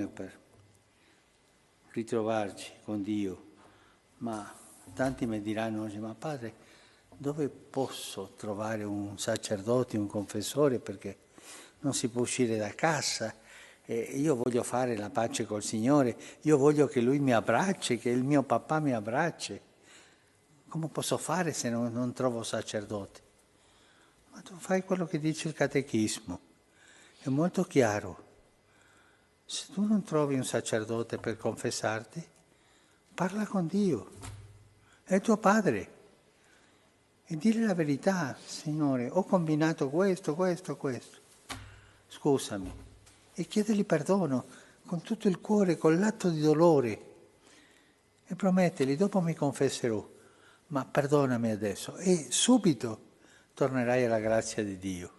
per ritrovarci con Dio, ma tanti mi diranno oggi: ma padre, dove posso trovare un sacerdote, un confessore, perché non si può uscire da casa? Io voglio fare la pace col Signore, io voglio che Lui mi abbracci, che il mio papà mi abbracci. Come posso fare se non trovo sacerdote? Ma tu fai quello che dice il catechismo, è molto chiaro. Se tu non trovi un sacerdote per confessarti, parla con Dio, è tuo padre, e dire la verità: Signore, ho combinato questo, scusami, e chiedergli perdono con tutto il cuore, con l'atto di dolore, e promettergli: dopo mi confesserò, ma perdonami adesso, e subito tornerai alla grazia di Dio.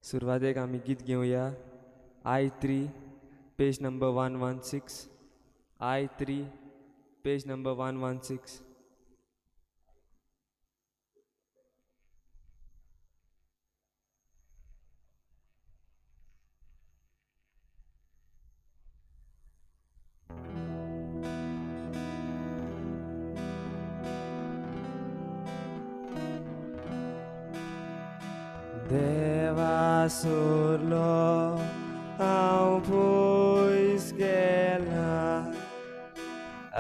सुरुवात एक आम्ही गीत घेऊया. I3 page number 116. I3 page number 116. देवा सोरलो हांव पयस गेला,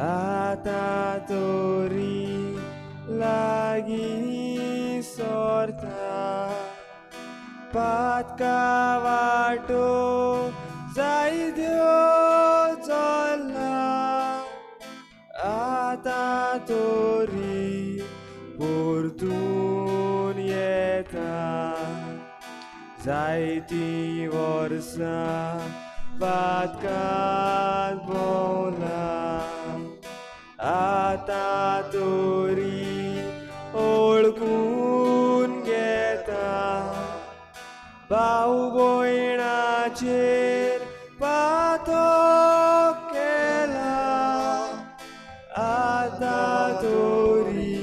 आतां तोरी लागीं सोरता. पातका वाटो जायत्यो चल्ला, आतां तोरी परतून येता. जायतीं वर्सां पातकांत भोंवला, आतां तोरी ओळखून घेता. भाव भयणाचेर पातक केला, आतां तोरी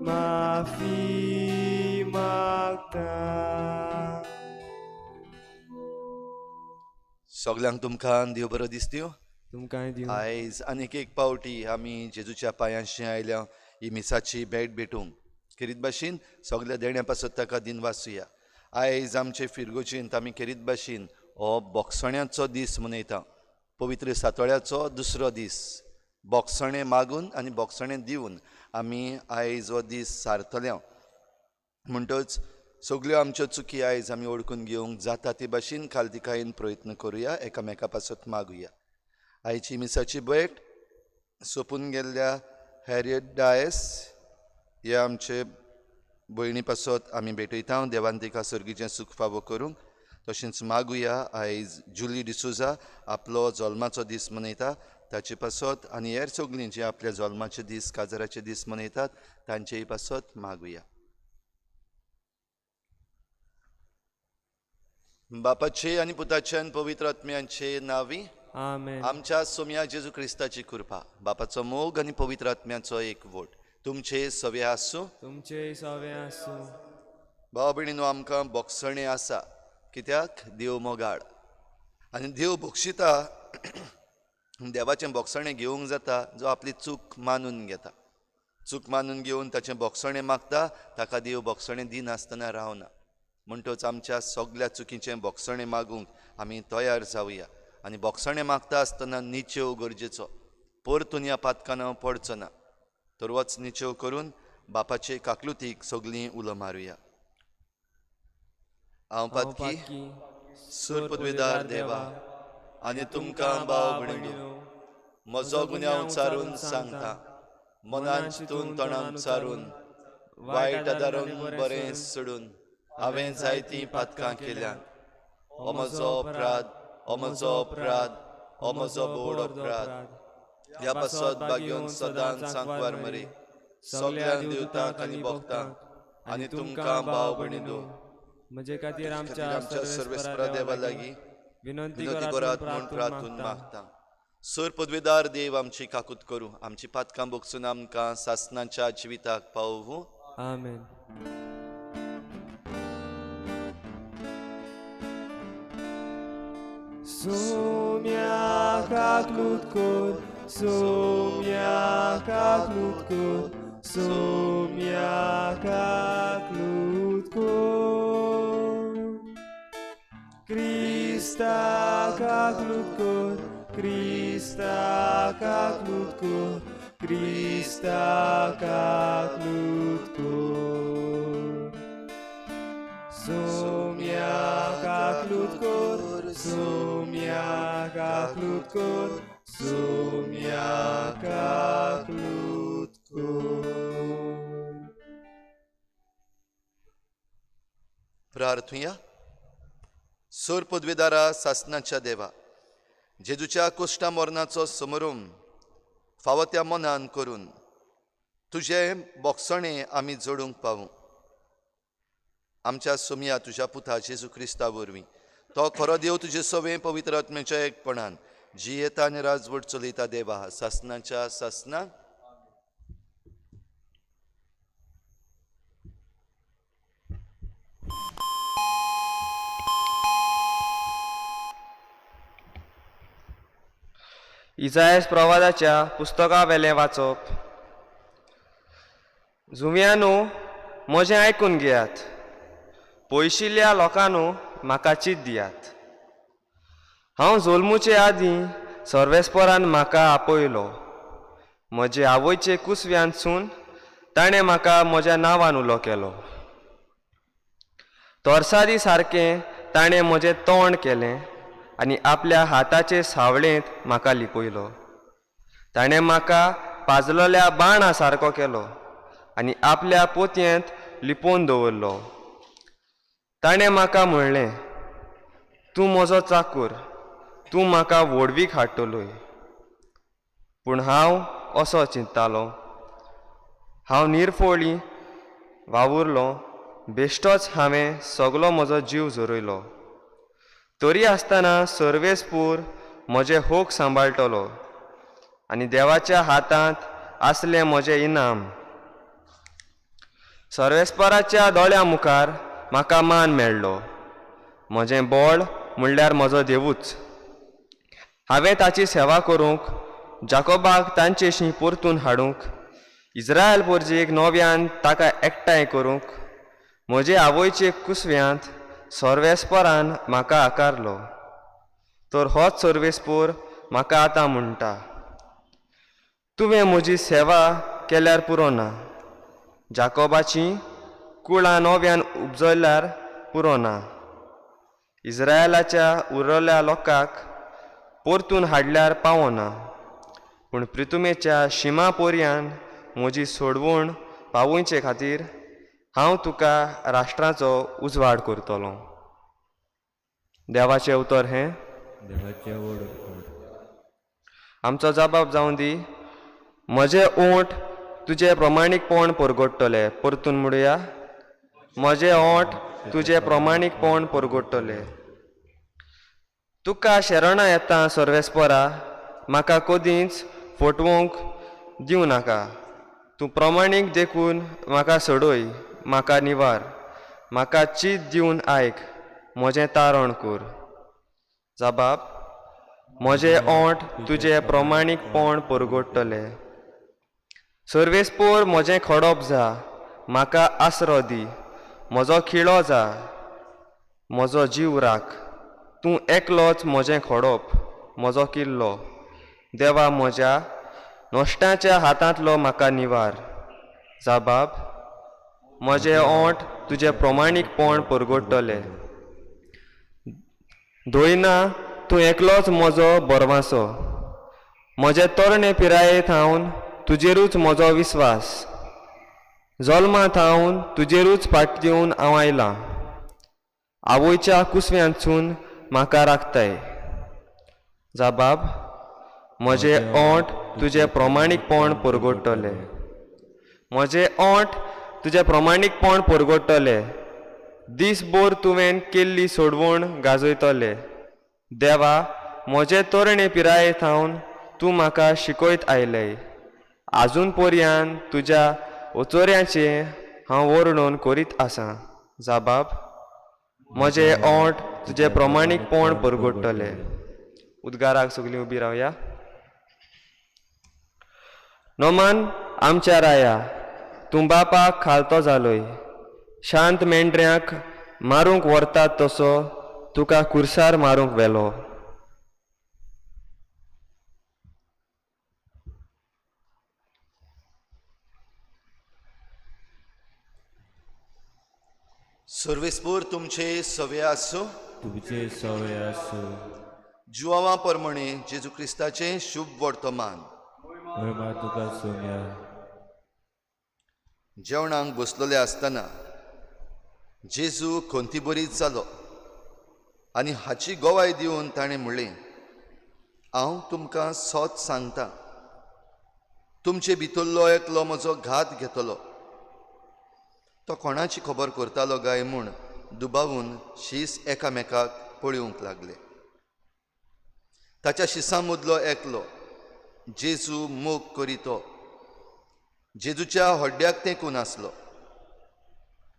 माफी मागता. सगल्यांक तुमकां देव बरो दीस दिवं. तुमकांय दिवं. आयज आनीक एक पावटी आमी जेजूच्या पांयांशी आयल्या ही मिसाची भेट भेटूंक. खेरीत भाशेन सगल्या देण्या पासत ताका दिन वाचुया. आयज आमचे फिरगोचेंत आमी खेरीत भाशेन हो बोगसण्याचो दीस मनयता. पवित्र सातोळ्याचो दुसरो दीस. बोगसणें मागून आनी बोगसणें दिवन आमी आयज हो दीस सारतल्या. म्हणटच सगल्यो आमच्यो चुकी आयज आमी ओळखून घेवंक जाता ते भाशेन खालतिकायेन प्रयत्न करुया, एकामेका पासत मागुया. आयची मिसाची भेट सोंपून गेल्ल्या हॅरियट डायस हे आमचे भयणी पासत आमी भेटयता देवान तिका सर्गीचें सुख फावो करूंक. तशेंच मागुया आयज जुली डिसोजा आपलो जल्माचो दीस मनयता ताचे पासत आनी हेर सगळीं जे आपल्या जल्माचे दीस काजाराचे दीस मनयतात तांचेय पासत मागुया. बापाचे आनी पुताचे आनी पवित्र आत्म्यांचे नांवी आमेन. आमच्या सोम्या जेजू क्रिस्ताची कृपा बापाचो मोग आनी पवित्र आत्म्याचो एकवट तुमचे सवे आसूं. तुमचे सवे आसूं. भाव भयणीनो आमकां बोगसणें आसा कित्याक देव मोगाळ आनी देव बोगशिता देवाचें बोगसणें घेवंक जाता जो आपली चूक मानून घेता. चूक मानून घेवन ताचें बोगसणें मागता ताका देव बोगसणें दिनासतना रावना. म्हणटच आमच्या सगळ्या चुकीचें बोगसणें मागूंक आमी तयार जावया आनी बोगसणें मागता आसतना निचेव गरजेचो परतून ह्या पातकान पडचो ना. तर वच निचेव करून बापाचे काकलुतीक सगळीं उलो मारुया. हांव पातकी सूर पदवीदार देवा आनी तुमकां भाव भयणीनो म्हजो गुन्यांव उचारून सांगता. मनान चिंतून तोंडान उचारून वायट आदारून बरें सोडून हांवें जायतीं पातकां केल्यात. हो म्हजो अपराध, हो म्हजो अपराध, हो म्हजो बोड अपराध. ह्या पासत भाग्योन सदांच सांकवार मरे सगळ्यांक दिवतांक आनी भोगतांक आनी तुमकां भाव भयणीनो म्हजे खातीर आमच्या सर्वेस्परा देवा लागीं विनंती विनंती करात करात म्हूण प्रार्थून मागता. सर पदवीदार देव आमची काकूत करूं आमची पातकां भोगसून आमकां सासणाच्या जिविताक पावूं. आमेन. Sumia kaklut kod, sumia kaklut kod, sumia kaklut kod. Krista kaklut kod, Krista kaklut kod, Krista kaklut kod. Sumia kaklut kod, sumia kaklut kod, sumia kaklut kod. प्रार्थुया. सर पदवीदारा सासणाच्या देवा जेजूच्या कोश्टा मरणाचो समारंभ फावो त्या मनान करून तुजें बोगसणें आमी जोडूंक पावूं. आमच्या सोम्या तुज्या पुता जेजू क्रिस्ता वरवीं तो खरो देव तुजे सवें पवित्र आत्म्याच्या एकपणान जी येता आनी राजवट चलयता देवा सासणाच्या सासणाक. इसायास प्रवादाच्या पुस्तका वेलें वाचप. जुव्यानो म्हजें आयकून घेयात, पयशिल्ल्या लोकांनो म्हाका चीत दियात. हांव जल्मुचे आदीं सर्वेस्परान म्हाका आपयलो. म्हजे आवयचे कुसव्यांतसून ताणें म्हाका म्हज्या नांवान उलो केलो. तोरसादी सारकें ताणें म्हजें तोंड केलें आनी आपल्या हाताचे सावळेंत म्हाका लिपयलो. ताणें म्हाका पाजलोल्या बाणा सारको केलो आनी आपल्या पोतयेंत लिपोवन दवरलो. ताणें म्हाका म्हणलें, तूं म्हजो चाकूर, तूं म्हाका व्हडवीक हाडटलोय. पूण हांव असो चिंत्तालो, हांव निरफोळी वावुरलो, बेश्टोच हांवें सगलो म्हजो जीव झरयलो. तरी आसतना सर्वेस्पूर म्हजें होक सांबाळटलो आनी देवाच्या हातांत आसलें म्हजें इनाम. सर्वेस्पराच्या दोळ्या मुखार म्हाका मान मेळ्ळो. म्हजें बोळ म्हणल्यार म्हजो देवूच. हांवें ताची सेवा करूंक, जाकोबाक तांचेशी परतून हाडूंक, इस्रायल पोरजेक नव्यान ताका एकठांय करूंक, म्हजे आवयचे कुसव्यांत सर्वेस्परान म्हाका आकारलो. तर होच सर्वेस्पूर म्हाका आतां म्हणटा, तुवें म्हजी सेवा केल्यार पुरो ना, जाकोबाची कुळां नव्यान उपजयल्यार पुरो ना, इस्रायलाच्या उरलेल्या लोकांक परतून हाडल्यार पावो ना, पूण प्रितुमेच्या शिमा पोरयान म्हजी सोडवण पावोवचे खातीर हांव तुका राष्ट्राचो उजवाड करतलो. देवाचें उतर हें देवाचे ओड आमचो जबाब जावन दी. म्हजे ओंठ तुजें प्रमाणीकपण परगडटले. परतून म्हणुया, म्हजे ओंठ तुजें प्रमाणीकपण परगडटले. तुका शरणा येता सर्वेस्परा, म्हाका कधीच फटवूंक दिवं नाका. तूं प्रमाणीक देखून म्हाका सोडय, म्हाका निवार. म्हाका चीत दिवन आयक, म्हजें तारण कर. जबाब: म्हजे ओंठ तुजें प्रमाणीकपण परगडटले. सर्वेस्पोर म्हजें खडप जा, म्हाका आसरो दी. म्हजो खिळो जा, म्हजो जीव राख. तूं एकलोच म्हजें खडप, म्हजो किल्लो. देवा, म्हज्या नश्टाच्या हातांतलो म्हाका निवार. जबाब: म्हजे ओंठ तुजें प्रमाणीकपण परगडटले. धोयना, तूं एकलोच म्हजो बरवासो. म्हजे तरणे पिरायेंत हांव तुजेरूच म्हजो विस्वास. जल्मांत हांव तुजेरूच फाट दिवन हांव आयलां. आवयच्या कुसव्यांतसून म्हाका राखताय. जबाब: म्हजे ओंठ तुजें प्रमाणीकपण परगडटले. म्हजे ओंठ तुजें प्रमाणीकपण परगडटले. दीसभर तुवें केल्ली सोडवण गाजयतले. देवा, म्हजे तरणे पिरायेंत हांव तूं म्हाका शिकयत आयलें. आजून पर्यान तुज्या ओचोऱ्यांचें हांव वर्णन करीत आसां. जबाब: म्हजे ओंठ तुजें प्रमाणीकपण परगडटले. उद्गाराक सगळीं उबी रावया. नोमान आमच्या राया, तूं बापाक खालतो जालोय. शांत मेंढऱ्यांक मारूंक व्हरतात तसो तुका कुर्सार मारूंक व्हेलो. सर्वेस्पोर तुमचे सवे आसूं. तुमचे सवय आसूं. जुवांवा परमणे जेजू क्रिस्ताचें शुभ वर्तमान. महिमा तुका सोम्या. जेवणाक बसलोले आसतना जेजू खोंती बरीच जालो आनी हाची गोवाय दिवन ताणें म्हणलें, हांव तुमकां सोत सांगतां, तुमचे भितरलो एकलो म्हजो घात घेतलो. तो कोणाची खबर करतालो काय म्हूण दुबावून शीस एकामेकाक पळयोवंक लागले. ताच्या शिसां मदलो एकलो, जेजू मोग करी तो, जेजूच्या हड्ड्याक तेंकून आसलो.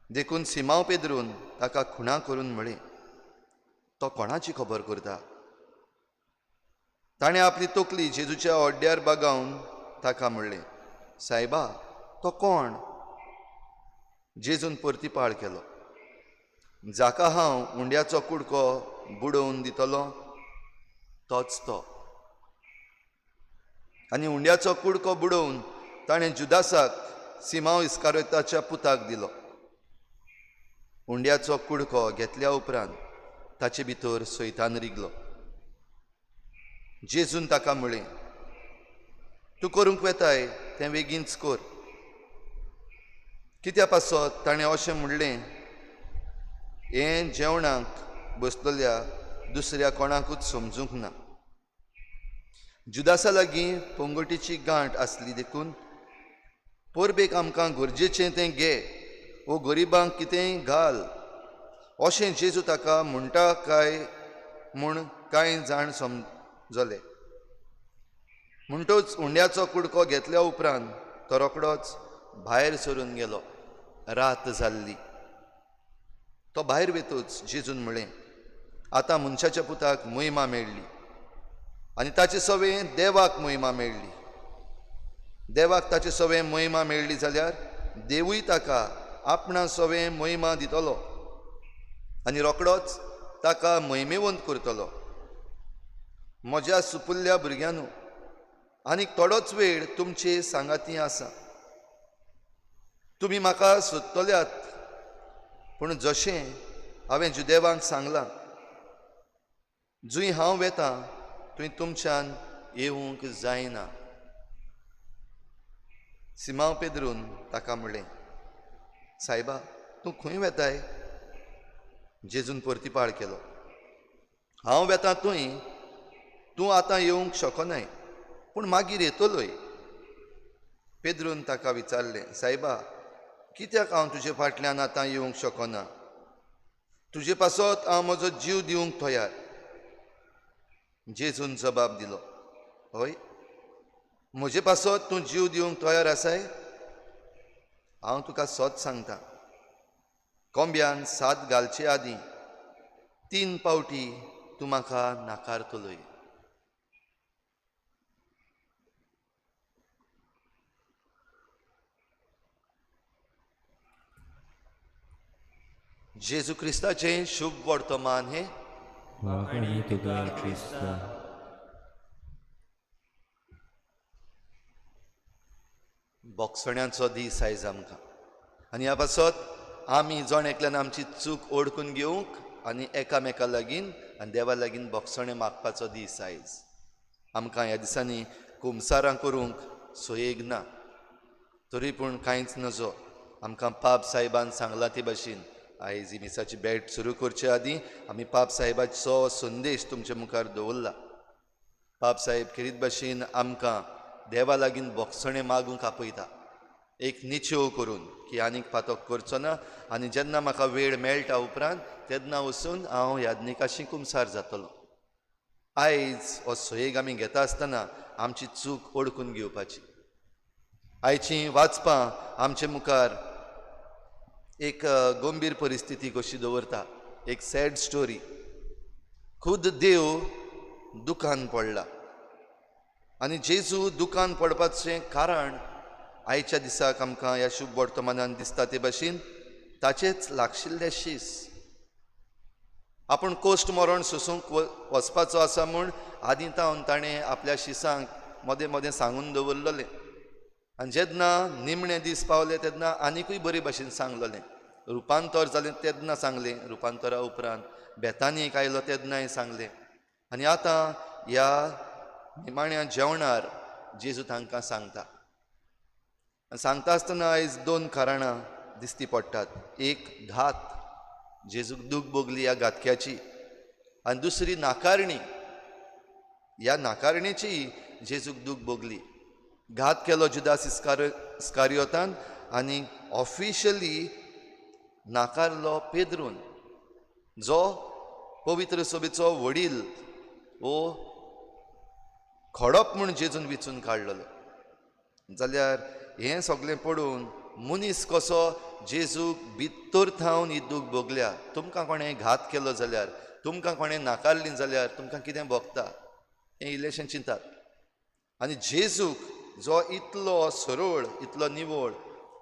देखून सिमांव पेद्रून ताका खुणा करून म्हळें, तो कोणाची खबर करता? ताणें आपली तकली जेजूच्या हड्ड्यार बागावन ताका म्हणलें, सायबा, तो कोण? जेजून परतीपाळ केलो, जाका हांव उंड्याचो कुडको बुडोवन दितलो तोच तो. आनी उंड्याचो कुडको बुडोवन ताणें जुदासाक, सिमांव इस्कारियोताच्या पुताक दिलो. उंड्याचो कुडको घेतल्या उपरांत ताचे भितर सैतान रिगलो. जेजून ताका म्हळें, तूं करूंक वेताय तें बेगीनच कर. कित्या पासत ताणें अशें म्हणलें, हें जेवणाक बसलेल्या दुसऱ्या कोणाकूच समजूंक ना. जुदासा लागीं पंगटीची गांठ आसली देखून परबेक आमकां गरजेचें तें घे वो गरिबांक कितेंय घाल अशें जेजू ताका म्हणटा काय म्हूण कांय जाण समजले. म्हणटूच उंड्याचो कुडको घेतल्या उपरांत तो रोखडोच भायर सरून गेलो. रात जाल्ली. तो भायर वेतूच जेजून म्हळें, आतां मनशाच्या पुताक महिमा मेळ्ळी आनी ताचे सवे देवाक महिमा मेळ्ळी. देवाक ताचे सवे महिमा मेळ्ळी जाल्यार देवूय ताका आपणा सवे महिमा दितलो आनी रोखडोच ताका महिमेवंत करतलो. म्हज्या सुपुल्ल्या भुरग्यांनो, आनीक थोडोच वेळ तुमचे सांगाती आसा. तुमी म्हाका सोदतल्यात, पूण जशें हांवें जुदेवांक सांगलां, जंय हांव वेतां थंय तुमच्यान येवंक जायना. सिमांव पेद्रून ताका म्हणलें, सायबा तूं खंय वेताय? जेजून परतीपाळ केलो. हांव वेतां थंय, तूं आतां येवंक शकनाय, पूण मागीर येतलोय. पेद्रून ताका विचारलें, सायबा कित्याक हांव तुजे फाटल्यान आतां येवंक शकना? तुजे पासत हांव म्हजो जीव दिवंक तयार. जेजून जबाब दिलो, हय, म्हजे पासत तूं जीव दिवंक तयार आसाय? हांव तुका सोत सांगतां, कोंब्यान 7 घालचे आदीं 3 फावटी तूं म्हाका नाकारतलोय. जेजू क्रिस्ताचें शुभ वर्तमान हें वाकणी तुका क्रिस्ता. बोगसण्याचो दीस आयज आमकां, आनी ह्या पासत आमी जण एकल्यान आमची चूक ओळखून घेवंक आनी एकामेका लागीं आनी देवा लागीं बोगसणें मागपाचो दीस आयज. आमकां ह्या दिसांनी कुमसारां करूंक सोयेग ना, तरी पूण कांयच नजो. आमकां पाप साहेबान सांगलां ते भाशेन आयज ही मिसाची भेट सुरू करचे आदीं आमी पाप साहेबाचो संदेश तुमचे मुखार दवरला. पाप साहेब खेरीत भाशेन आमकां देवा लागीं बोगसणें मागूंक आपयता, एक निचेव करून की आनीक पातक करचो ना, आनी जेन्ना म्हाका वेळ मेळटा उपरांत तेन्ना वचून हांव याज्ञिकाशी कुमसार जातलो. आयज हो सोयेग आमी घेता आसतना आमची चूक ओळखून घेवपाची. आयचीं वाचपां आमचे मुखार एक गंभीर परिस्थिती कशी दवरता, एक सॅड स्टोरी. खुद देव दुखान पडला, आनी जेजू दुखान पडपाचें कारण आयच्या दिसाक आमकां ह्या शुभ वर्तमानान दिसता ते भाशेन ताचेच लागशिल्लें शीस. आपूण कोश्ट मरण सोसूंक वचपाचो आसा म्हूण आदीं तावन ताणें आपल्या शिसांक मदें मदें सांगून दवरलेलें, आनी जेन्ना निमणे दीस पावले तेन्ना आनिकूय बरे भाशेन सांगलेलें. रुपांतर जालें तेन्ना सांगलें, रुपांतरा उपरांत बेतानीक आयलो तेन्नाय सांगलें. आनी आतां ह्या निमाण्या जेवणार जेजू तांकां सांगता. सांगता आसतना आयज 2 कारणां दिसती पडटात. एक घात, जेजूक दूख भोगली ह्या घातक्याची, आनी दुसरी नाकारणी, ह्या नाकारणेची जेजूक दूख भोगली. घात केलो जुदास इस्कारियोतान आनी ऑफिशियली नाकारलो पेद्रून, जो पवित्र सभेचो वडील वो खडप म्हूण जेजून विचून काडलेलो. जाल्यार हें सगळें पळोवन मनीस कसो जेजूक भितर थावन ही दूख भोगल्या. तुमकां कोणें घात केलो जाल्यार, तुमकां कोणें नाकारली जाल्यार तुमकां कितें भोगता हें इल्लेशें चिंतात. आनी जेजूक जो इतलो सरळ, इतलो निवळ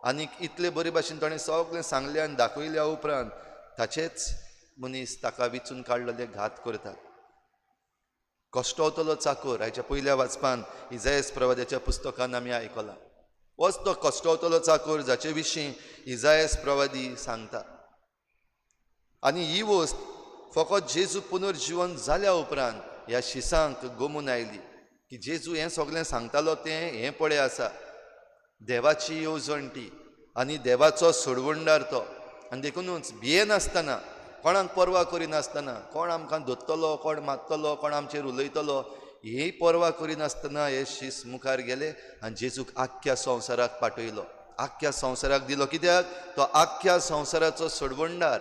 आनी इतले बरे भाशेन ताणें सगळें सांगलें आनी दाखयल्या उपरांत ताचेच मनीस ताका विचून काडलेले घात करतात. कश्टावतलो चाकर हाच्या पयल्या वाचपान इजायास प्रवाद्याच्या पुस्तकान आमी आयकलां. होच तो कश्टावतलो चाकर जाचे विशीं इजायास प्रवादी सांगता. आनी ही वस्त फकत जेजू पुनर्जीवन जाल्या उपरांत ह्या शिसांक गमून आयली की जेजू हें सगळें सांगतालो तें हें पळय आसा, देवाची येवजण ती आनी देवाचो सोडवणदार तो. आनी देखूनच भियेनासतना, कोणाक पर्वा करिनासतना, कोण आमकां धरतलो, कोण मारतलो, कोण आमचेर उलयतलो, ही पर्वा करिनासतना हे शीस मुखार गेले आनी जेजूक आख्ख्या संवसाराक पाठयलो. आख्ख्या संवसाराक दिलो. कित्याक? तो आख्ख्या संवसाराचो सोडवणदार.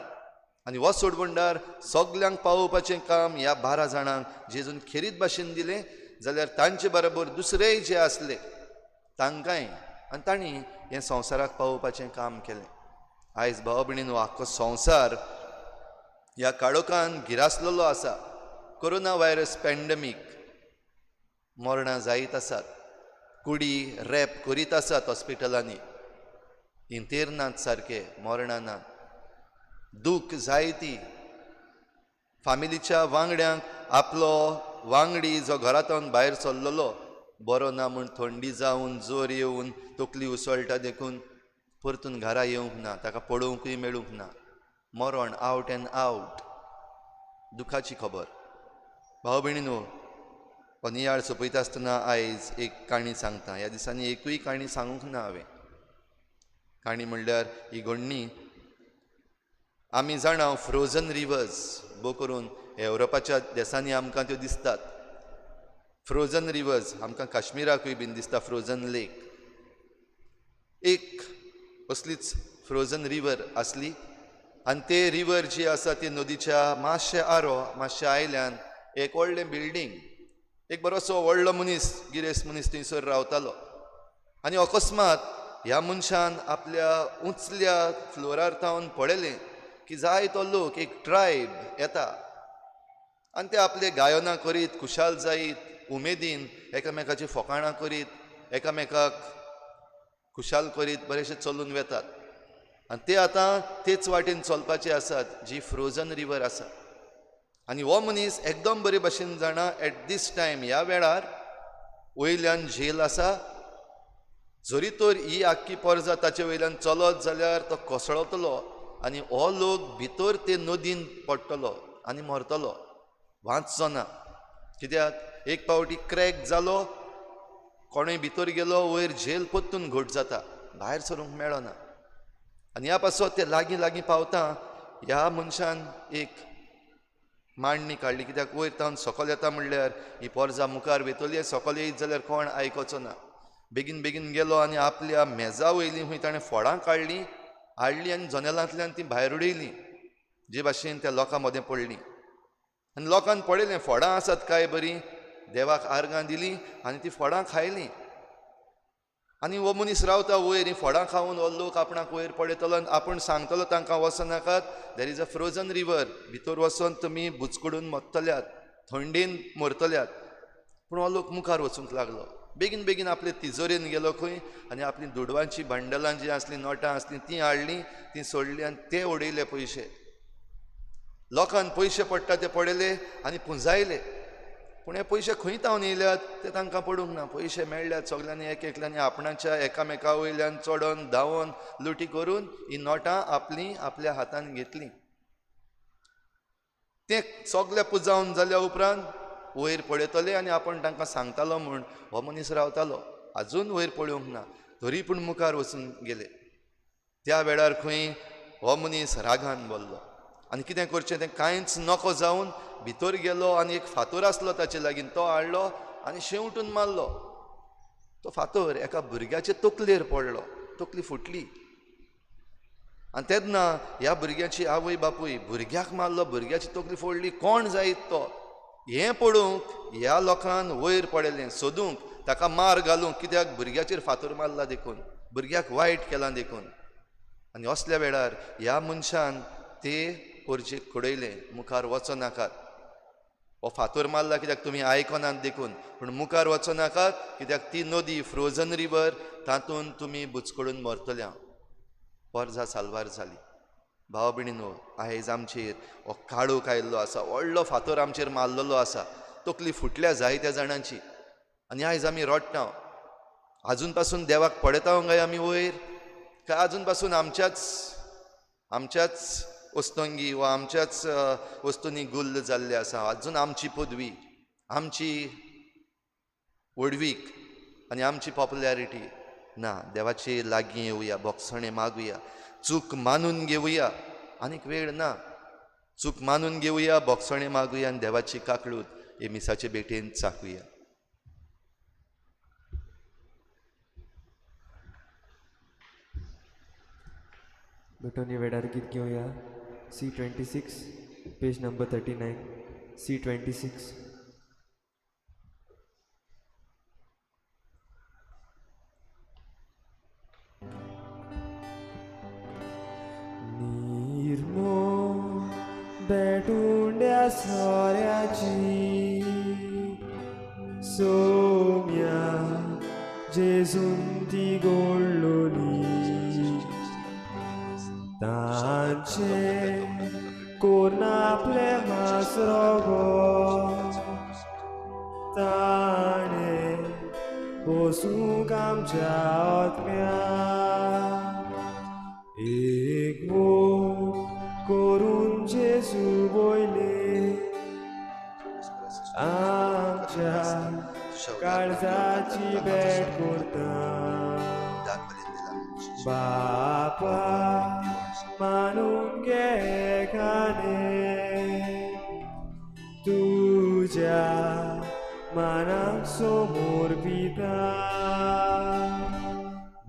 आनी हो सोडवणदार सगल्यांक पावोवपाचें काम ह्या 12 जाणांक जेजून खेरीत भाशेन दिलें. जाल्यार तांचे बरोबर दुसरेय जे आसले तांकांय, आनी तांणी हें संवसाराक पावोवपाचें काम केलें. आयज भाव भयणीनो, आख्खो संवसार ह्या काळोखान गिरासलेलो आसा. कोरोना व्हायरस पॅन्डेमीक, मरणां जायत आसात, कुडी रॅप करीत आसात हॉस्पिटलांनी, इंतेर नात सारके, मरणां नात. दूख जायती. फामिलीच्या वांगड्यांक आपलो वांगडी जो घरांतून भायर सरलेलो बरो ना म्हूण थंडी जावन, जोर येवन, तकली उसळटा देखून परतून घरा येवंक ना, ताका पळोवंकूय मेळूंक ना. मरण आवट एंड आवट. दुखाची खबर. भाव भयणीनो, हो नियाळ सोंपयता आसतना आयज एक काणी सांगता. ह्या दिसांनी एकूय काणी सांगूंक ना हांवें. काणी म्हणल्यार ही घडणी आमी जाणा फ्रोझन रिवर्स भोव करून युरोपाच्या देशांनी आमकां त्यो दिसतात. फ्रोझन रिवर्स आमकां काश्मीराकूय बीन दिसता फ्रोझन लेक. एक असलीच फ्रोझन रिवर आसली आनी ते रिवर जी आसा ती नदीच्या मातशे आरो मातशे आयल्यान एक व्हडलें बिल्डींग, एक बरोसो व्हडलो मनीस गिरेस्त मनीस थंयसर रावतालो. आनी अकस्मात ह्या मनशान आपल्या उंचल्या फ्लोरार थावन पळयलें की जायतो लोक एक ट्रायब येता आनी ते आपले गायनां करीत खुशाल जायत उमेदीन एकामेकाची फकाणां करीत एकामेकाक खुशाल करीत बरेशे चलून वेतात. आनी ते आतां तेच वाटेन चलपाचे आसात जी फ्रोझन रिवर आसा. आनी हो मनीस एकदम बरे भाशेन जाणा एट दीस टायम ह्या वेळार वयल्यान झेल आसा. जरी तर ही आख्खी पर्जा ताचे वयल्यान चलत जाल्यार तो कोसळटलो आनी हो लोक भितर ते नदीन पडटलो आनी मरतलो, वाचचो ना. कित्याक एक पावटी क्रॅक जालो, कोणूय भितर गेलो वयर झेल पत्तून घट जाता, भायर सरूंक मेळना. आनी ह्या पासत ते लागीं लागीं पावता ह्या मनशान एक मांडणी काडली. कित्याक वयर थावन सकयल येता म्हणल्यार ही पर्जा मुखार वेतली, सकयल येयत जाल्यार कोण आयकोचो ना. बेगीन बेगीन गेलो आनी आपल्या मेजा वयलीं खंय ताणें फोडां काडलीं, हाडलीं आनी जनेलांतल्यान ती भायर उडयलीं, जे भाशेन त्या लोकां मदें पडलीं. आनी लोकांन पळयलें फोडां आसात काय बरीं, देवाक आर्गां दिलीं आनी ती फोडां खायलीं. आनी हो मनीस रावता वयर, ही फोडां खावन हो लोक आपणाक वयर पळयतलो आनी आपूण सांगतलो तांकां वचनाकात, there is a frozen river, भितर वचोन तुमी बुचकडून मरतल्यात, थंडेन मरतल्यात. पूण हो लोक मुखार वचूंक लागलो. बेगीन बेगीन आपले तिजोरेन गेलो खंय आनी आपलीं दुडवांची भांडलां जीं आसलीं नोटां आसलीं तीं हाडलीं, तीं सोडलीं आनी ते उडयले पयशे. लोकांक पयशे पडटा ते पडयले आनी पुंजायले. पूण हे पयशे खंय थावन येयल्यात ते तांकां पडूंक ना. पयशे मेळ्ळ्यात सगल्यांनी एक एकल्यांनी आपणाच्या एकामेका वयल्यान चडोवन धांवोन लुटी करून ही नोटां आपल्या हातान घेतलीं. ते सगळे पुंजावन जाल्या उपरांत वयर पळयतले आनी आपूण तांकां सांगतालो म्हूण हो मनीस रावतालो. आजून वयर पळोवंक ना, तरी पूण मुखार वचून गेले. त्या वेळार खंय हो मनीस रागान बोल्लो आनी कितें करचें तें कांयच नको जावन भितर गेलो आनी एक फातर आसलो ताचे लागीं तो हाडलो आनी शेवटून मारलो. तो फातर एका भुरग्याचे तकलेर पडलो, तकली फुटली. आनी तेन्ना ह्या भुरग्याची आवय बापूय भुरग्याक मारलो, भुरग्याची तकली फोडली, कोण जायत तो. हें पळोवंक ह्या लोकांन वयर पडयलें सोदूंक ताका मार घालूंक, कित्याक भुरग्याचेर फातर मारला देखून, भुरग्याक वायट केलां देखून. आनी असल्या वेळार ह्या मनशान ते पर्जेक कडयलें, मुखार वचो नाकात. हो फातर मारला कित्याक तुमी आयकनात देखून, पूण मुखार वचो नाकात कित्याक ती नदी फ्रोझन रिवर, तातूंत तुमी बुचकडून मरतल्या. पर्जा साल्वार जाली. भाव भयणीनो, आयज आमचेर हो काळोख आयिल्लो आसा, व्हडलो फातर आमचेर मारलेलो आसा, तकली फुटल्या जायत्या जाणांची. आनी आयज आमी रडटा. आजून पासून देवाक पळयता काय आमी वयर, काय आजून पासून आमच्याच वस्तुंगी वा आमच्याच वस्तूंनी गुल्ल जाल्ले आसा. आजून आमची पदवी, आमची वडवीक आनी आमची पॉप्युलॅरिटी ना. देवाचे लागीं येवया, बोगसणे मागुया, चूक मानून घेवया. आनीक वेळ ना. चूक मानून घेवया, बोगसणे मागुया आनी देवाची काकळूत हे मिसाचे बेटेन चाकुया. बेटोनी वेडार गीत घेवया. C26, page number 39. C26. निर्मोल बेटुंड्या सोऱ्याची सोम्या जेजून ती गोडलोली, तांचे कोण आपले मासरो गो, ताणे बसूंक आमच्या आत्म्या एक बोट करून जेजू बोयले, आमच्या काळजाची भेट करता. बापा मानून घे खाणे तुझ्या मनाक समोर पिता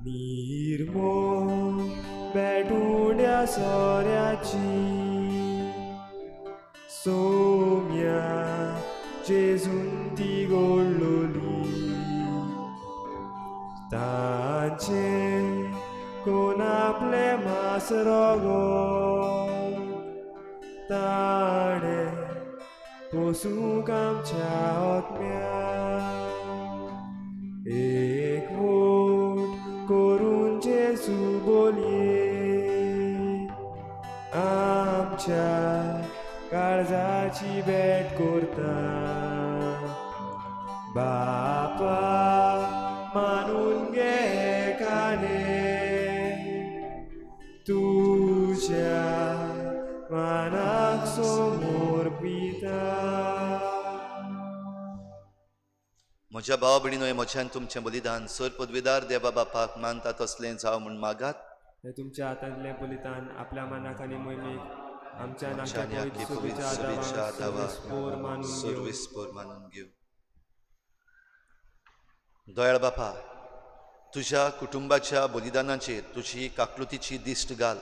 निर्मोल बेटुंड्या सोऱ्याची सोम्या जेजून ती गोडलोली तांचे कोण आपले मासरोगो ताणे पोसूंक आमच्या ओतम्या एक वोट करून जेजू बोलये आमच्या काळजाची भेट करता बापा मानून घे खाणे तुझ्या मनाक समोर पिता. म्हज्या भाव भयणीनो, म्हज्यान तुमचें बलिदान सर पदवीदार देवा बापाक मानता तसलें जावं म्हूण मागात. हे तुमच्या हातांतलें बलिदान आपल्या मनाक आनी मोहिमेक आमच्या सर्विस्पोर मानून घेऊ. दयाळ बापा, तुझ्या कुटुंबाच्या बलिदानाचेर तुजी काकलुतीची दिश्ट घाल.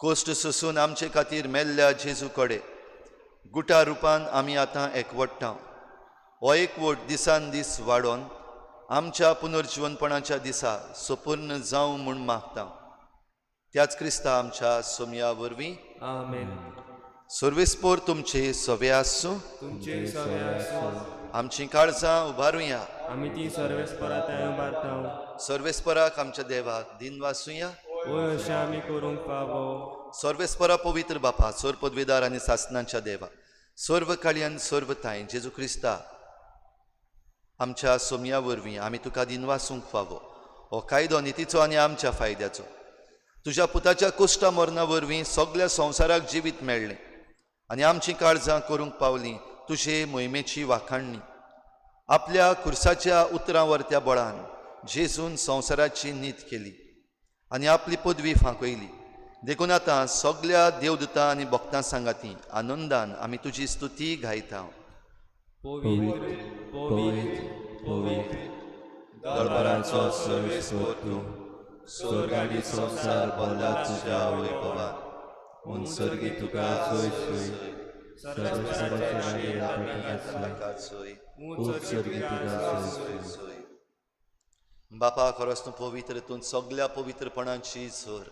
कोश्ट सोसून आमचे खातीर मेल्ल्या जेजू कडेन गुटा रुपान आमी आतां एकवट्टा. हो एकवट दिसान दीस वाडोवन आमच्या पुनर्जीवनपणाच्या दिसा संपूर्ण जावं म्हूण मागता. त्याच क्रिस्ता आमच्या सोम्या वरवीं आमेन. सर्विस्पोर तुमचे सवे आसूं. तुमचे सवे आसूं. आमची काळजां उबारुया. आमी ती सर्वेस्परांत उबारता. सर्वेस्पराक आमच्या देवाक दिन वासुया. ओय अशें आमी करूंक पावो. सर्वेस्परा पवित्र बापा, सोर पदवीदार आनी सासणांच्या देवा, सर्व काळी आनी सर्व ताय जेजू क्रिस्ता आमच्या सोम्या वरवीं आमी तुका दिन वासूंक फावो. हो कायदो नितीचो आनी आमच्या फायद्याचो. तुज्या पुताच्या कोश्टा मरणा वरवीं सगळ्या संवसाराक जिवीत मेळ्ळें आनी आमची काळजां करूंक पावलीं तुजे मोहिमेची वाखाणणी. आपल्या खुर्साच्या उतरां वरत्या बळान जेजून संवसाराची नीत केली आनी आपली पदवी फांकयली. देखून आतां सगळ्या देवदूतां आनी भक्तां सांगाती आनंदान आमी तुजी स्तुती गायता. पवित्र पवित्र पवित्र दरबाराचो सर्वेस्पोर तूं, स्वर्ग आनी संवसार भरला तुज्या वैभवान. उत्सर्गी तुका सोय सोय, उत्सर्गी तुका सोय सोय. बापा, खरोच तूं पवित्र, तूं सगळ्या पवित्रपणाची झर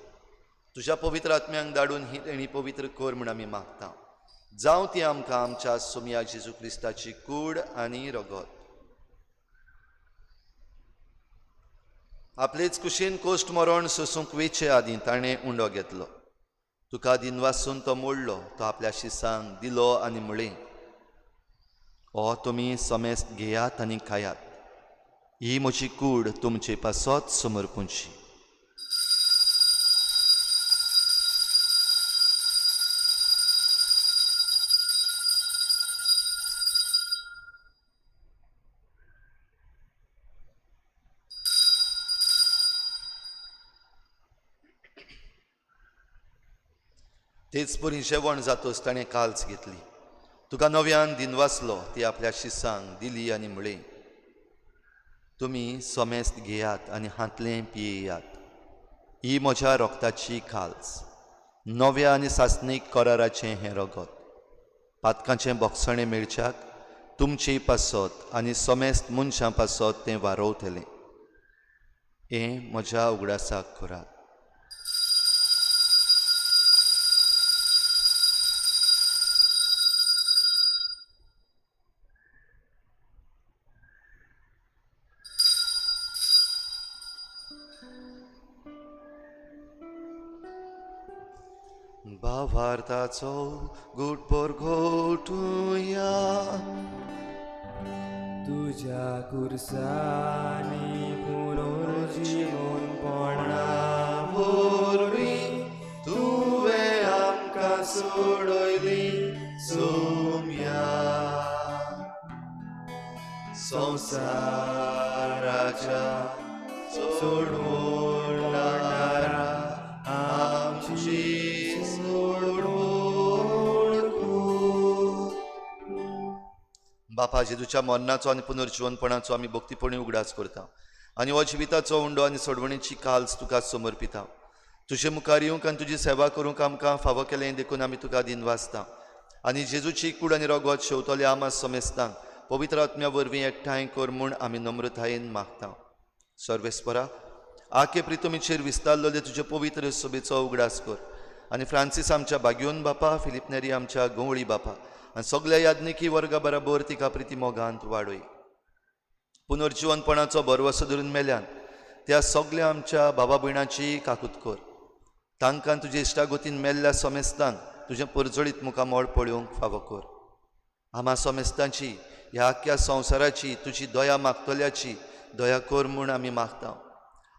तुज्या पवित्र आत्म्यांक धाडून ही तेणी पवित्र कर म्हूण आमी मागता. जावं ती आमकां आमच्या सोम्या जेजू क्रिस्ताची कूड आनी रगत. आपलेच कुशीन कोश्ट मरण सोसूंक वेचे आदीं ताणें उंडो घेतलो. तुका दिन वासून तो मोडलो. तो आपल्या शिसांक दिलो आनी म्हळें, हो तुमी समेस्त घेयात आनी खायात. ही म्हजी कूड तुमचे पासत समर्पूंची. तेच परी जेवण जातोच ताणें काल्स घेतली. तुका नव्यान दिन वाचलो ती आपल्या शिसांक दिली आनी म्हळें, तुमी समेस्त घेयात आनी हातलें पियेयात. ही म्हज्या रोगताची काल्स, नव्या आनी सासणीक कराराचें हें रगत. पातकाचें बोगसणें मेळच्याक तुमची पासत आनी समेस्त मनशां पासत तें वारोवतलें. हें म्हज्या उगडासाक करात. भावार्थाचो घोटभर घोटुया. तुझ्या खुर्सानी पुनर्जीवनपणा वरवीं तुवें आमकां सोडयली सोम्या. संवसाराच्या सोडवणा बापा जेजूच्या मरणाचो आनी पुनर्जिवनपणाचो आमी भक्तीपणी उगडास करता आनी हो जिविताचो उंडो आनी सोडवणेची काल्स तुका समर्पिता. तुजे मुखार येवंक आनी तुजी सेवा करूंक आमकां फावो केलें देखून आमी तुका दिन वाचता आनी जेजूची कूड आनी रगत शेवतले आमां समेस्तांक पवित्र आत्म्या वरवीं एकठांय कर म्हूण आमी नम्रतायेन मागता. सर्वेस्परा आखे प्रितमीचेर विस्तारलेले तुजे पवित्र सभेचो उगडास कर आनी फ्रांसीस आमच्या बागयोन बापा, फिलिप नेरी आमच्या गवळी बापा आनी सगळ्या याज्ञिकी वर्गा बरोबर तिका प्रिती मोगांत वाडय. पुनर्जिवनपणाचो भरवसो धरून मेल्यान त्या सगळ्या आमच्या भावा भयणांची काकूत कर. तांकां तुजे इश्टागोतीन मेल्ल्या समेस्तांक तुजें परजळीत मुखार मोळ पळोवंक फावो कर. आम्हा समेस्तांची ह्या आख्या संवसाराची तुजी दया मागतल्याची दया कर म्हूण आमी मागता.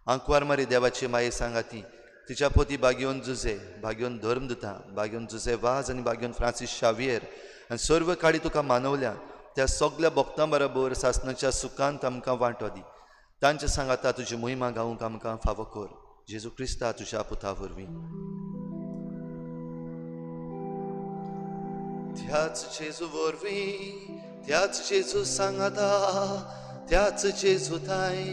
आंकवार मारी देवाची माये सांगाती तिच्या पोती बागयोन जुजे, बागयोन धर्मदुता, बागयोन जुजे वाज आनी बागयोन फ्रांसीस शावियर आनी सर्व काडी तुका मानवल्यान त्या सगळ्या भक्तां बरोबर सासणाच्या सुखांत आमकां वांटो दी. तांच्या सांगाता तुजी मोहिमा गावूंक आमकां फावो कर. जेजू क्रिस्ता तुज्या पुता वरवीं. त्याच जेजू वरवीं, त्याच जेजू सांगाता, त्याच जेजू थाय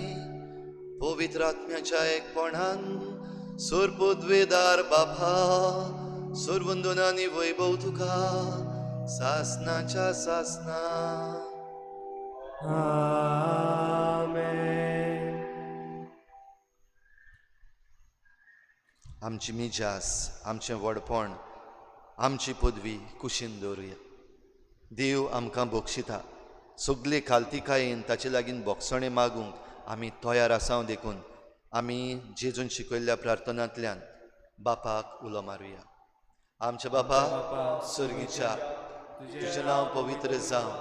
पवित्र आत्म्याच्या एकपणान सोरपोद्वेदार बापा सोरवंदन आनी वैभव तुका सासणाच्या सासना. आमेन. आमची मिजास, आमचें व्हडपण, आमची पदवी कुशीन दवरुया. देव आमकां बक्षिता. सगळे खालतीकायेन ताचे लागीं बोगसणे मागूंक आमी तयार आसांव देखून आमी जेजून शिकयल्ल्या प्रार्थनांतल्यान बापाक उलो मारुया. आमचे बापा सर्गीच्या, तुजें नांव पवित्र जावं,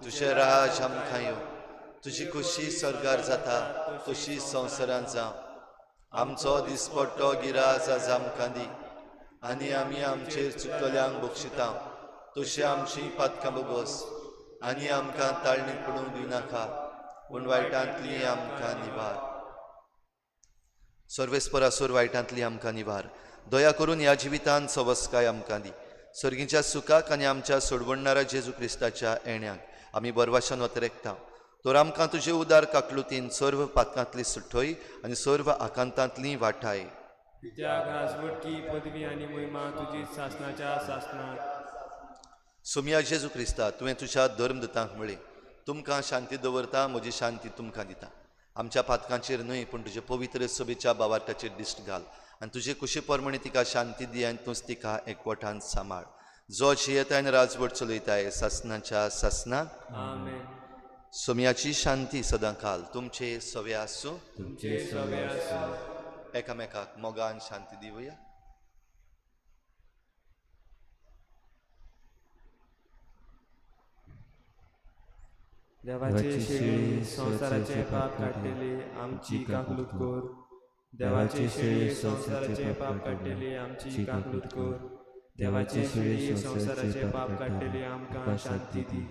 तुजें राज आमकां येवं, तुजी खुशी सरगार जाता तशी संवसारांत जावं. आमचो दिसपट्टो गिराज आज आमकां दी आनी आमी आमचेर चुकतल्यांक बक्षिता तशी आमची पातकां बोगोस आनी आमकां ताळणीक पडूंक दिनाका पूण वायटांतली आमकां निवार. सर्वेस्परासोर वायटांतली आमकां निवार. दया करून ह्या जिवितांत सवस्काय आमकां दी. सर्गीच्या सुखाक आनी आमच्या सोडवणणाऱ्या जेजू क्रिस्ताच्या येण्याक आमी बरवाशान वतरेकता. तर आमकां तुजे उदार काकलुतीन सर्व पातकांतली सुटोय आनी सर्व आकांतांतली वाटाय. कित्याक राजवटकी पदवी आनी मोहिमा तुजी सासणाच्या सासणाक. सोम्या जेजू क्रिस्ता तुवें तुज्या धर्मदुतांक म्हळें तुमकां शांती दवरता, म्हजी शांती तुमकां दिता. आमच्या पातकांचेर न्हय पूण तुजे पवित्र सभेच्या बावार्थाचेर दिश्ट घाल आनी तुजे कुशी परमणी तिका शांती दी आनी तूंच तिका एकवटान सांबाळ. जो जियेताय आनी राजवट चलयताय सासणाच्या सासणाक. आमेन. सोम्याची शांती सदां काल तुमचे सवे आसूं. तुमचे सवे आसूं. एकामेकाक मोगान शांती दिवया. देवाचे शेळी संसाराचे पाप काडलेली आमची काकलूत कर. देवाचे शेळी संसाराचे पाप काडलेली आमची काकलूत कर. देवाचे शेळी संसाराचे पाप काडलेली आमकां शांती दी.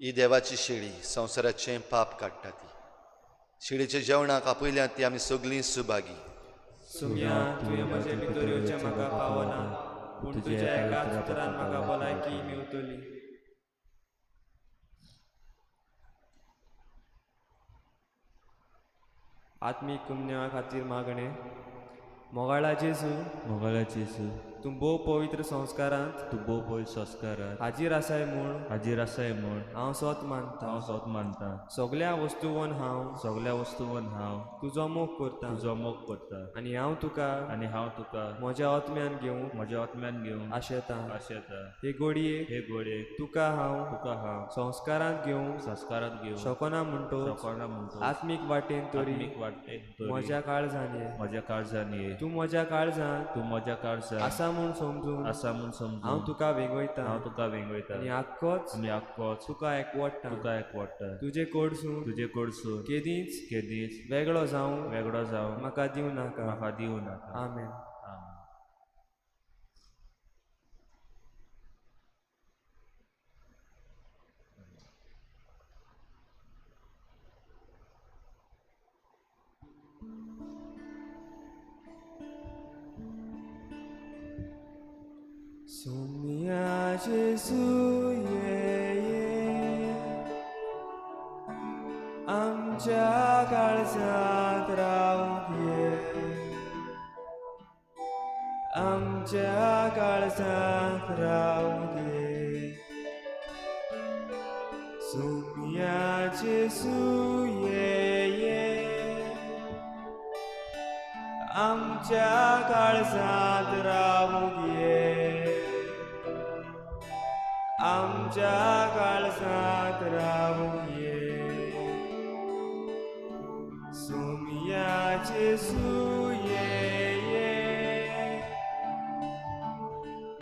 ही देवाची शेळी संवसाराचें पाप काडटा ती. शेळीच्या जेवणाक आपयल्यात ती आमी सगळीं सुभागी. सुम्या तुवें म्हजे भितर येवचें म्हाका पावना पूण तुज्या एकाच उतरान म्हाका भलायकी मेवतली. आत्मीक कुमन्या खातीर मागणें. मोगाळा जेजू, मोगाला जेजू, तूं भोव पवित्र संस्कारांत तूं भोव पळय संस्कारांत हाजीर आसाय म्हूण हाजीर आसाय म्हूण हांव सोत मानता. हांव सोत मानता. सगळ्या वस्तूवन हांव सगळ्या वस्तूंवन हांव तुजो मोग करता तुजो मोग करता आनी हांव तुका म्हज्या आत्म्यान घेवंक म्हज्या आत्म्यान घेवंक आशेता. हे हे घडये घोडयेक तुका हांव संस्कारांत घेवंक संस्कारांत घेवंक शकना म्हणटो शकना म्हणटो आत्मीक वाटेन तरी आत्मीक वाटेन तरी म्हज्या काळजान ये. म्हज्या काळजान ये. तूं म्हज्या काळजान तूं म्हज्या काळजान आसा म्हूण समजून आसा म्हूण समजून हांव तुका वेगयता हांव तुका वेंगयता आनी आख्खोच आनी आख्खोच तुका एकवडटा. तुका एकवडटा. तुजे कडसून तुजे कडसून केदींच वेगळो जावं म्हाका दिवं नाका. म्हाका दिवं नाका. आमेन. आमेन. सोम्या जेजू ये आमच्या काळजात रावून ये आमच्या काळजात रावून ये सोम्या जेजू ये आमच्या काळजात रावून ये आमच्या काळजात रावून ये सोम्या जेजू ये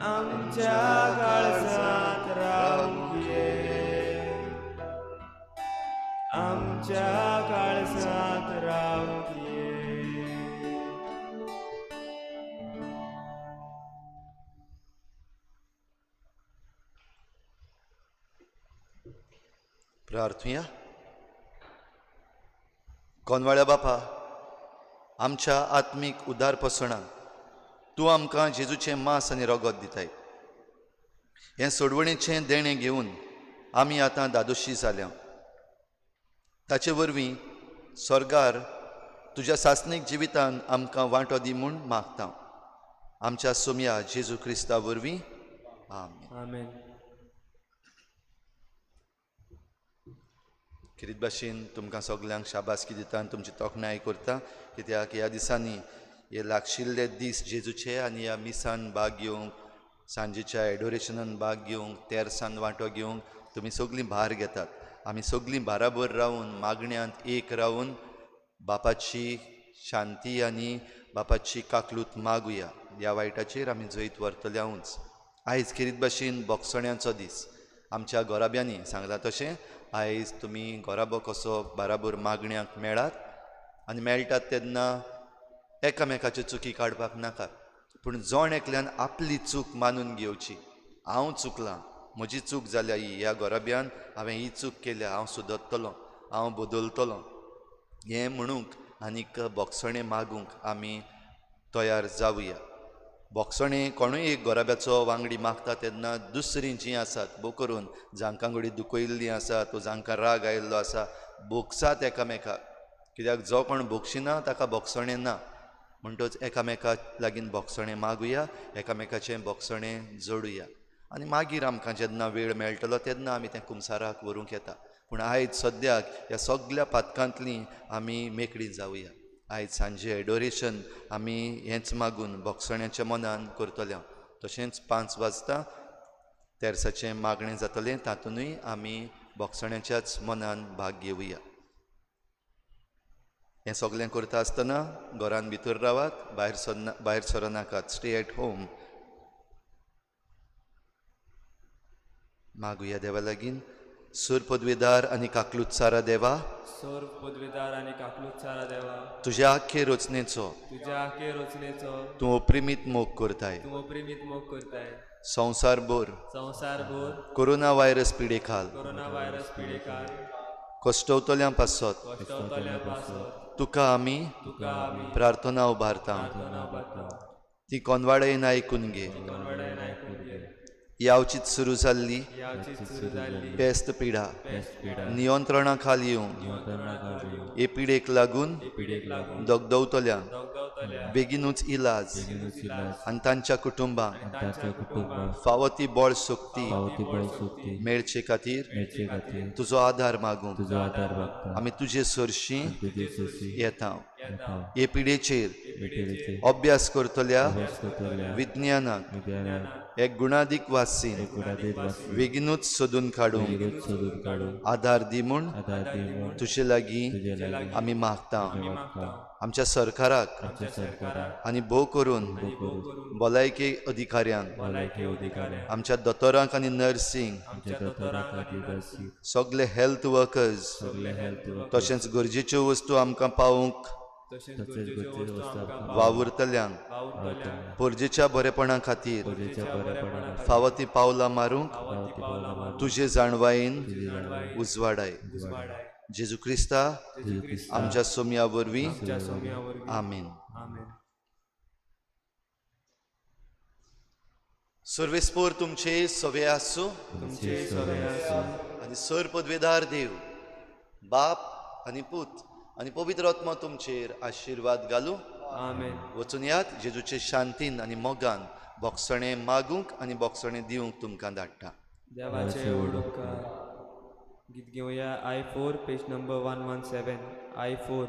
आमच्या काळजात रावून ये आमच्या काळजात रावून ये प्रार्थुया. कोनवाळ्या बापा, आमच्या आत्मीक उदारपसणाक तूं आमकां जेजूचें मांस आनी रगत दिताय. हें सोडवणेचें देणें घेवन आमी आतां दादोशी जाल्या. ताचे वरवीं स्वर्गार तुज्या सासणीक जिवितान आमकां वांटो दी म्हूण मागता. आमच्या सोम्या जेजू क्रिस्ता वरवीं आमेन. आमेन. किरीत भाशेन तुमकां सगल्यांक शाबासकी दिता आनी तुमची तोखणाय करता, कित्याक ह्या दिसांनी हे लागशिल्ले दीस जेजूचे आनी ह्या मिसान भाग घेवंक, सांजेच्या एडोरेशनान भाग घेवंक, तेरसान वांटो घेवंक तुमी सगळीं भार घेतात. आमी सगळीं बाराबर रावून मागण्यांत एक रावून बापाची शांती आनी बापाची काकलूत मागुया. ह्या वायटाचेर आमी जैत व्हरतल्याहूच. आयज किरीत भाशेन बोगसण्यांचो दीस. आमच्या गोराब्यांनी सांगलां तशें आयज तुमी गोराबो कसो बाराबर मागण्यांक मेळात आनी मेळटात तेन्ना एकामेकाच्यो चुकी काडपाक नाका, पूण जोण एकल्यान आपली चूक मानून घेवची. हांव चुकलां, म्हजी चूक जाल्या ही, ह्या गोराब्यान हांवें ही चूक केल्या, हांव सुदरतलों, हांव बदलतलों हें म्हणूंक आनीक बोगसणें मागूंक आमी तयार जावया. बोगसणें कोणूय एक गोराब्याचो वांगडी मागता तेन्ना दुसरीं जीं आसात, भोव करून जांकां घडये दुखयल्लीं आसात वा जांकां राग आयिल्लो आसा, बोगसात एकामेकाक. कित्याक जो कोण बोगशिना ताका बोगसणें ना. म्हणटच एकामेकाक लागीं बोगसणें मागुया, एकामेकाचें बोगसणें जोडुया आनी मागीर आमकां जेन्ना वेळ मेळटलो तेन्ना आमी तें कुमसाराक व्हरूंक येता. पूण आयज सद्याक ह्या सगळ्या पातकांतलीं आमी मेकळीं जावया. आयज सांजे एडोरेशन आमी हेंच मागून बोगसण्याच्या मनान करतले. तशेंच 5 वाजता तेरसाचें मागणें जातलें, तातूंतय आमी बोगसण्याच्याच मनान भाग घेवया. हें सगळें करता आसतना घरान भितर रावात, भायर सरनाकात. Stay at home. मागुया देवा लागीं. सूर पदवेदार आनी काकलूतसारा देवा, सौर पदवीदार आनी काकलूतसारा देवा, तुज्या आख्खे रचनेचो तुज्या आखे रचनेचो तूं अप्रिमीत मोग करताय. तूं अप्रिमीत मोग करताय. संवसारभर संवसारभर कोरोना व्हायरस पिडेखाल कोरोना व्हायरस पिडेकार कश्टवतल्यां पासत कश्टवतल्या पासत तुका आमी तुका आमी प्रार्थना उबारता. प्रार्थना करता. ती कोनवाडेन आयकून घे. कोनवडेन आयकून घे. यावचीत सुरू जाल्ली याची सुरू जाल्ली पेस्त पिडा पेस्ट पिडा नियंत्रणा खाली येवंक नियंत्रणा खाली हे पिडेक लागून पिडेक लागून दगदवतल्यांक दगदवतल्या बेगीनूच इलाज बेगीनूच इलाज आनी तांच्या कुटुंबांक आनी ताच्या कुटुंबाक फावो ती बळ शक्ती पावती बळ सुटी मेळचे खातीर मेळचे खातीर तुजो आधार मागूंक तुजो आदार मागता. आमी तुजे सरशीं तुजे सशी येता. येता. हे पिडेचेर बेटेचे अभ्यास करतल्या अभ्यास करतल्या विज्ञानाक विद्यालयात एक गुणादीक वासीन गुणातीत वासी बेगीनूच सोदून काडूंक विरोध सोडून काडून आधार दी म्हूण आदार दिवून तुजे लागीं तुजे लागीं आमी मागता. मागता. आमच्या सरकाराक आमच्या सरकाराक आनी भोव करून करून भलायकी अधिकाऱ्यांक, भलायकी अधिकाऱ्यांक, आमच्या दोतोरांक आनी नर्सींक, आमच्या दोतोरांक आनी नर्सींक, सगळे हेल्थ वर्कर्स, सगळे हेल्थ तशेंच गरजेच्यो वस्तू आमकां पावोवंक तशेंच तशेंच गरजेच्यो गरजेच्यो वस्तू वस्तू आमकां आमकां वावुरतल्यांक पावतल्या परजेच्या बरेपणा खातीर गरजेच्या बरेपणा फावो ती पावलां मारूंक पावती पावला मारून तुजे जाणवायेन तुजी जाणवाय उजवाडाय. वाडाय. जेजू क्रिस्ता जेजू क्रिस्ता आमच्या सोम्या वरवीं आमच्या सोम्या वरवीं आमीन. आमेन. सर्वेस्पोर तुमचे सवे आसूं तुमचे सवे आसूं आनी सर पदवेदार देव बाप आनी पूत आनी पवित्र आत्मा तुमचेर आशिर्वाद घालूं. आमेन. वचून यात जेजूचे शांतीन आनी मोगान बोगसणें मागूंक आनी बोगसणें दिवंक तुमकां धाडटा. देवाचे ओडकार. गीत घेवया I4 page number 117. I4.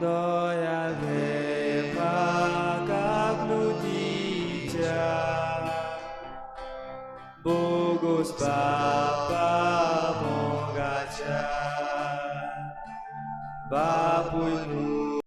Dayal देवा कागनुतीच्या बोगोस